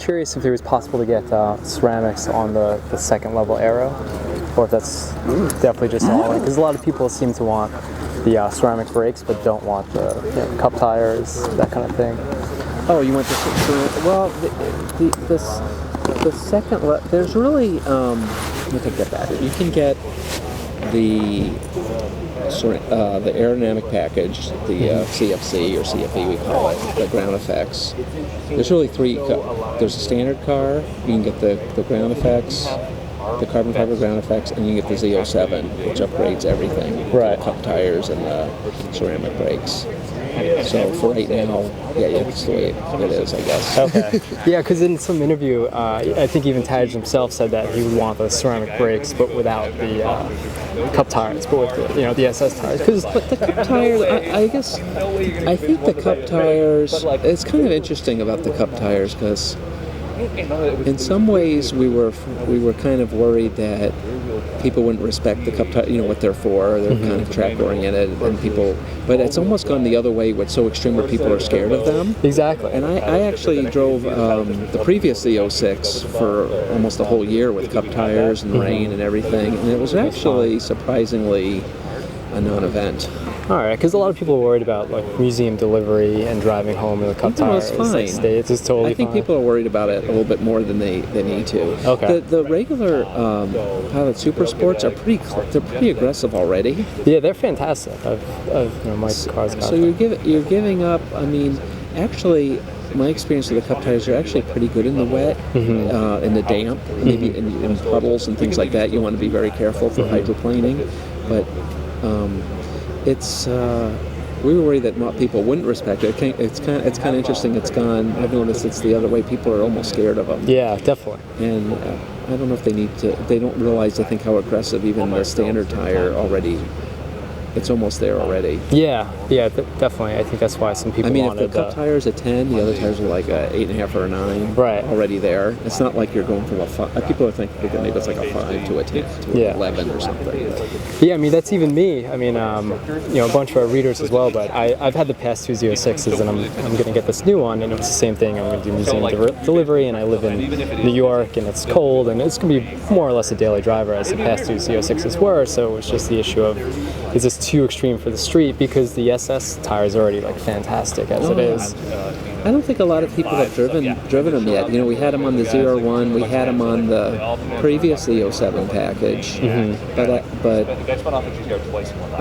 curious if it was possible to get ceramics on the second level aero, or if that's definitely just all in. Because a lot of people seem to want the ceramic brakes, but don't want the cup tires, that kind of thing. Oh, you want the well, the second there's really let me take that back. You can get the aerodynamic package, the CFC or CFE we call it, the ground effects. There's really three. There's a standard car. You can get the ground effects, the carbon fiber ground effects, and you can get the Z07, which upgrades everything. Right. The cup tires and the ceramic brakes. So for right now, yeah, that's the way it is, I guess. Okay. Yeah, because in some interview, I think even Taj himself said that he would want the ceramic brakes, but without the cup tires, but with the SS tires. But the cup tires, I think the cup tires. It's kind of interesting about the cup tires because in some ways we were kind of worried that people wouldn't respect the cup tire, what they're for. They're kind of track oriented, and but it's almost gone the other way. What's so extreme where people are scared of them. Exactly. And I actually drove the previous Z06 for almost a whole year with cup tires and rain and everything, and it was actually surprisingly a non-event. All right, because a lot of people are worried about like museum delivery and driving home in the cup tires. It's fine. It's just totally I think fine. people are worried about it a little bit more than they need to. Okay. The regular Pilot Super Sports are pretty aggressive already. Yeah, they're fantastic. My car's got So you're giving up. I mean, actually, my experience with the cup tires are actually pretty good in the wet, in the damp, maybe in puddles and things like that. You want to be very careful for hydroplaning, but. We were worried that people wouldn't respect it. It's kind of interesting. It's gone. I've noticed it's the other way. People are almost scared of them. Yeah, definitely. And I don't know if they need to. They don't realize. I think how aggressive even the standard tire already. It's almost there already. Yeah, definitely. I think that's why some people wanted. If the cup tire is a 10, the other tires are like a 8.5 or a 9. Right. Already there. It's not like you're going from a 5. People are thinking maybe it's like a 5 to a 10 to an 11 or something. Yeah, I mean that's even me. I mean, a bunch of our readers as well. But I've had the past two Z06s, and I'm going to get this new one, and it was the same thing. I'm going to do museum delivery, and I live in New York, and it's cold, and it's going to be more or less a daily driver as the past two Z06s were. So it's just the issue of, is this too extreme for the street, because the SS tire is already like fantastic as it is. I don't think a lot of people have driven them yet. We had them on the ZR1, we had them on the previous Z07 package, but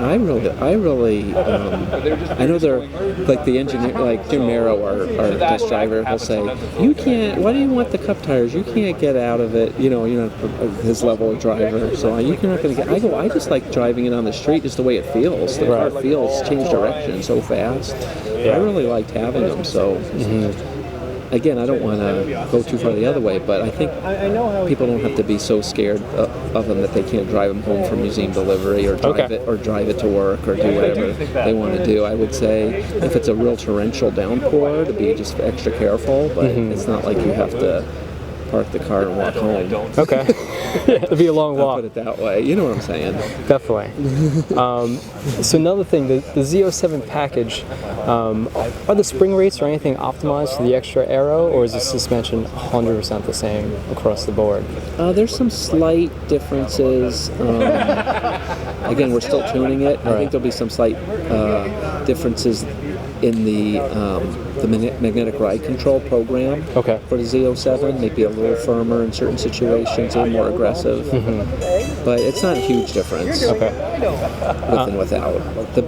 I really, I know they're like the engineer, like Jim Merrow, our test driver, he'll say, "You can't. Why do you want the cup tires? You can't get out of it. You're not his level of driver, so you're not going to get." I go, I just like driving it on the street, just the way it feels. The car feels change direction so fast. I really liked having them, so. Again, I don't want to go too far the other way, but I think people don't have to be so scared of them that they can't drive them home for museum delivery or drive it to work or do whatever they want to do. I would say if it's a real torrential downpour, to be just extra careful, but it's not like you have to park the car and walk home. Okay. It'll be a long walk. I'll put it that way. You know what I'm saying? Definitely. So another thing, the Z07 package, are the spring rates or anything optimized for the extra aero, or is the suspension 100% the same across the board? There's some slight differences. Again, we're still tuning it. I think there'll be some slight differences in the magnetic ride control program for the Z07, maybe a little firmer in certain situations, a little more aggressive, but it's not a huge difference with and without. The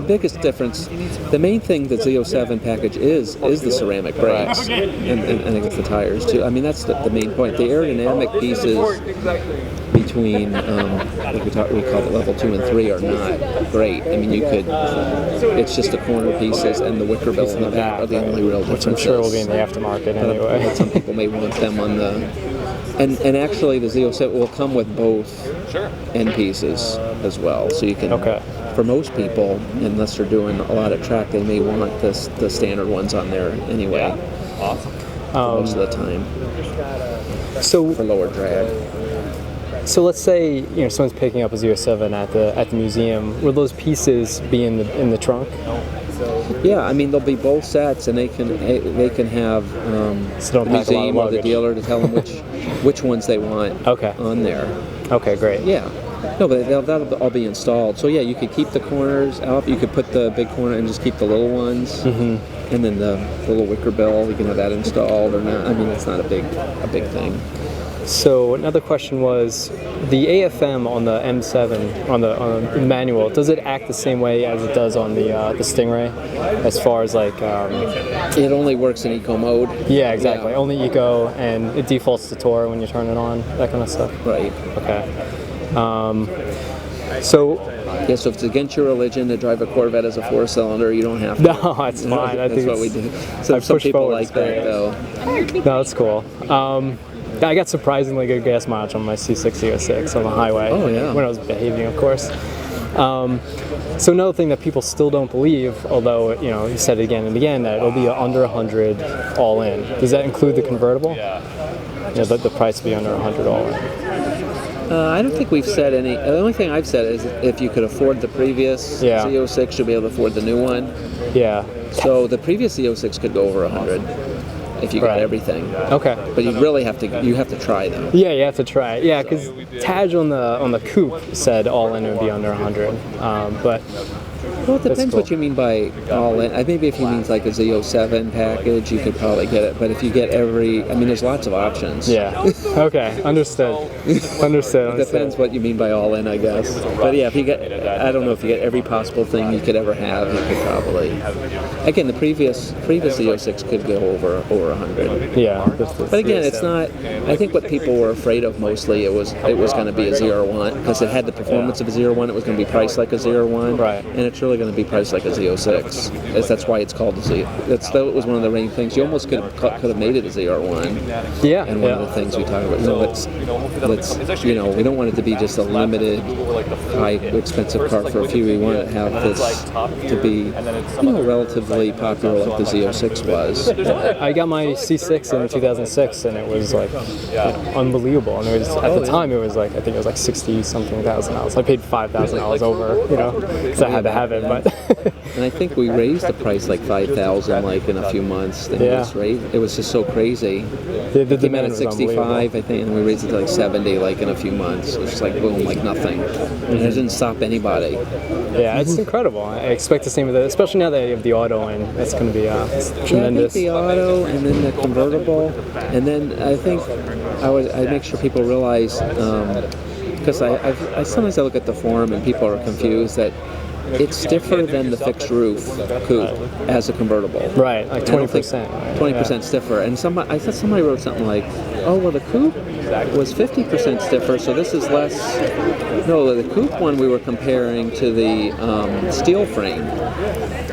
biggest difference, the main thing the Z07 package is the ceramic brakes and I guess the tires too. I mean that's the main point. The aerodynamic pieces between we call it level 2 and 3 are not great. I mean it's just the corner pieces and the wicker bill in the back are the only real differences. Which I'm sure will be in the aftermarket anyway. But some people may want them on the... And actually the Z07 will come with both end pieces as well. So you can... For most people, unless they're doing a lot of track, they may want the standard ones on there anyway. Most of the time. So for lower drag. So let's say someone's picking up a Z07 at the museum. Will those pieces be in the trunk? Yeah, I mean, there'll be both sets, and they can have So don't the pack a lot of museum or the luggage. dealer to tell them which ones they want Okay. on there. Okay, great. Yeah. No, but that'll all be installed. So yeah, you could keep the corners out. You could put the big corner and just keep the little ones. And then the little wicker bill, you can have that installed or not. I mean, it's not a big thing. So another question was, the AFM on the M7 on the manual, does it act the same way as it does on the Stingray, as far as like? It only works in eco mode. Yeah, exactly. Yeah. Only eco, and it defaults to Tour when you turn it on. That kind of stuff. Right. Okay. So. Yeah, so if it's against your religion to drive a Corvette as a 4-cylinder, you don't have to. No, that's fine. I That's think what we do. So I some push people forward, like it's great. that, though. No, that's cool. I got surprisingly good gas mileage on my C6 Z06 on the highway. Oh, yeah. When I was behaving, of course. So another thing that people still don't believe, although you said it again and again, that it'll be under 100 all in. Does that include the convertible? Yeah. The price will be under 100 all in. I don't think we've said any. The only thing I've said is if you could afford the previous Z06, you'll be able to afford the new one. Yeah. So the previous Z06 could go over 100 if you got everything. Okay. But you really have to try though. Yeah, you have to try it. Yeah, because Taj on the coupe said all in it would be under 100. But Well, it depends cool. what you mean by all in. Maybe if you mean like a Z07 package, you could probably get it. But if you get there's lots of options. Yeah. Okay. Understood. Understood. It depends what you mean by all in, I guess. But yeah, I don't know if you get every possible thing you could ever have, you could probably. Again, the previous Z06 could go over 100. Yeah. But again, it's not. I think what people were afraid of mostly it was going to be a 01 because it had the performance of a 01. It was going to be priced like a 01. Right. And it's really going to be priced like a Z06. That's why it's called a Z. That was one of the main things. You almost could have made it a ZR1. Yeah. And one of the things we talk about, let's we don't want it to be just a limited, high, expensive car for a few. We want to have this to be, relatively popular like the Z06 was. I got my C6 in 2006, and it was like unbelievable. And it was at the time it was like I think it was like $60-something thousand. I paid $5,000 over, because I had to have it. But and I think we raised the price like $5,000 like in a few months. Then it was just so crazy. the Came out demand at was 65, I think, and we raised it to like 70 like in a few months. It was just like boom, like nothing. And it didn't stop anybody. Yeah, it's incredible. I expect the same with it, especially now that you have the auto in. It's going to be tremendous. Yeah, I think the auto and then the convertible, and then I think I make sure people realize because I sometimes I look at the forum and people are confused that it's stiffer than the fixed roof coupe as a convertible. Right, like 20%. 20% stiffer. And I thought somebody wrote something like, oh, well, the coupe was 50% stiffer, so this is less. No, the coupe one we were comparing to the steel frame.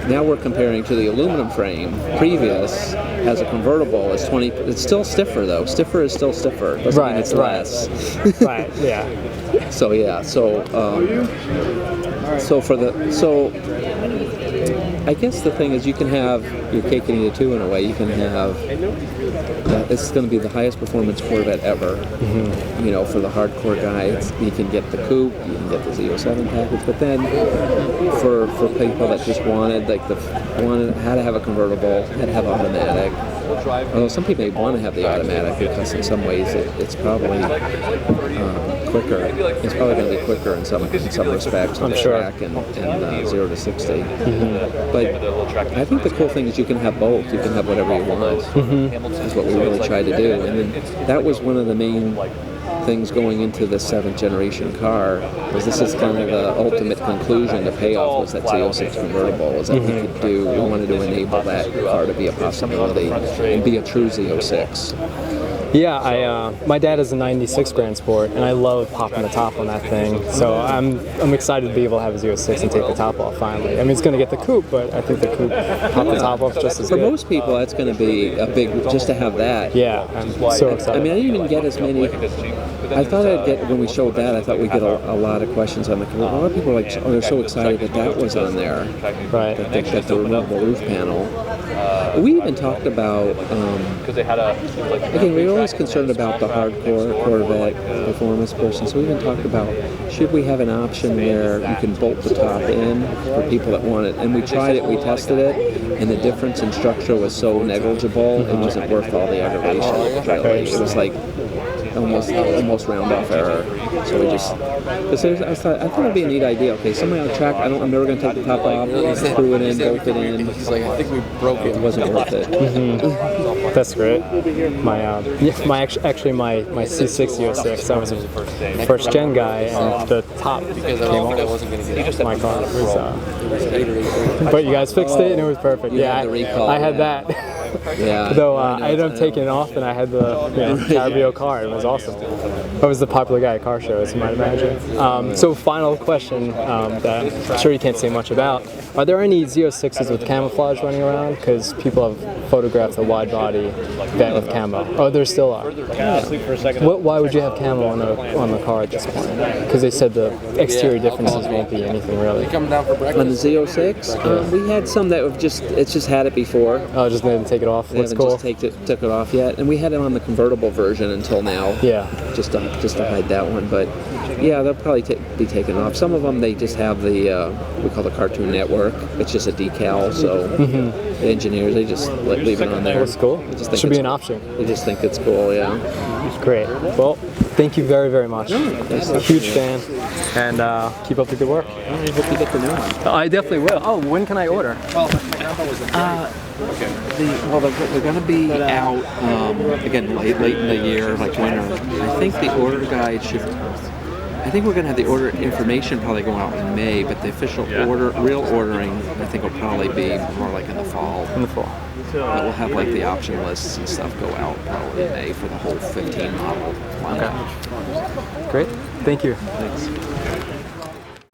Now we're comparing to the aluminum frame. Previous, as a convertible, is 20. It's still stiffer, though. Stiffer is still stiffer. Doesn't mean it's less. Right, yeah. So, yeah, So I guess the thing is you can have your cake and eat it too in a way. You can have it's going to be the highest performance Corvette ever. For the hardcore guy, you can get the coupe, you can get the Z07 package, but then for people that just wanted how to have a convertible, had to have automatic. Although some people may want to have the automatic because in some ways it's probably quicker. It's probably going to be quicker in some respects on the track and 0 to 60. But I think the cool thing is you can have both. You can have whatever you want. Is what we really tried to do. And then that was one of the main things going into the 7th generation car, was this is kind of the ultimate conclusion. The payoff was that Z06 convertible, was that we wanted to enable that car to be a possibility and be a true Z06. Yeah, my dad is a '96 Grand Sport, and I love popping the top on that thing. So I'm excited to be able to have a Z06 and take the top off finally. I mean, it's going to get the coupe, but I think the coupe pop the top off just as good. For good. most people, that's going to be a big, just to have that. Yeah, I'm so excited. I mean, I didn't even get as many. I thought when we showed that, I thought we'd get a lot of questions on the convertible. A lot of people are like, they're so excited that was on there. Right. That the removable roof panel. We even talked about, again, we really always concerned about the hardcore Corvette performance person, so we even talked about should we have an option where you can bolt the top in for people that want it. And we tried it, we tested it, and the difference in structure was so negligible, it wasn't worth all the aggravation. Really. It was like almost round off error. So we just, I thought it'd be a neat idea. Okay, somebody on the track, I'm never going to take the top off, screw it in, bolt it in. He's like, I think we broke it. It wasn't worth it. That's great. My my C6 06. I was a first gen guy, and the top came off my car. It was, but you guys fixed it, and it was perfect. Yeah, I had that. Yeah. Though I ended up taking it off, and I had the Cabrio car. It was awesome. I was the popular guy at car shows, you might imagine. So final question that I'm sure you can't say much about. Are there any Z06s with camouflage running around? Because people have photographed a wide body Vette with camo. Oh, there still are. Why would you have camo on the car at this point? Because they said the exterior differences won't be anything really. On the Z06, we had some that have just had it before. Oh, just didn't take it off. They Looks haven't cool. just took it off yet, and we had it on the convertible version until now. Yeah. Just to hide that one, but yeah, they'll probably be taken off. Some of them they just have the we call the Cartoon Network. It's just a decal, so the engineers they just leave it on there. That's cool. Should be an option. They just think it's cool, yeah. Great. Well, thank you very, very much. Huge fan, and keep up the good work. I hope you get the new one. I definitely will. Oh, when can I order? They're going to be out again late in the year, like winter. I think the order guide should. I think we're going to have the order information probably going out in May, but the official real ordering, I think will probably be more like in the fall. In the fall. But we'll have like the option lists and stuff go out probably in May for the whole 15 model lineup. Okay. Great. Thank you. Thanks.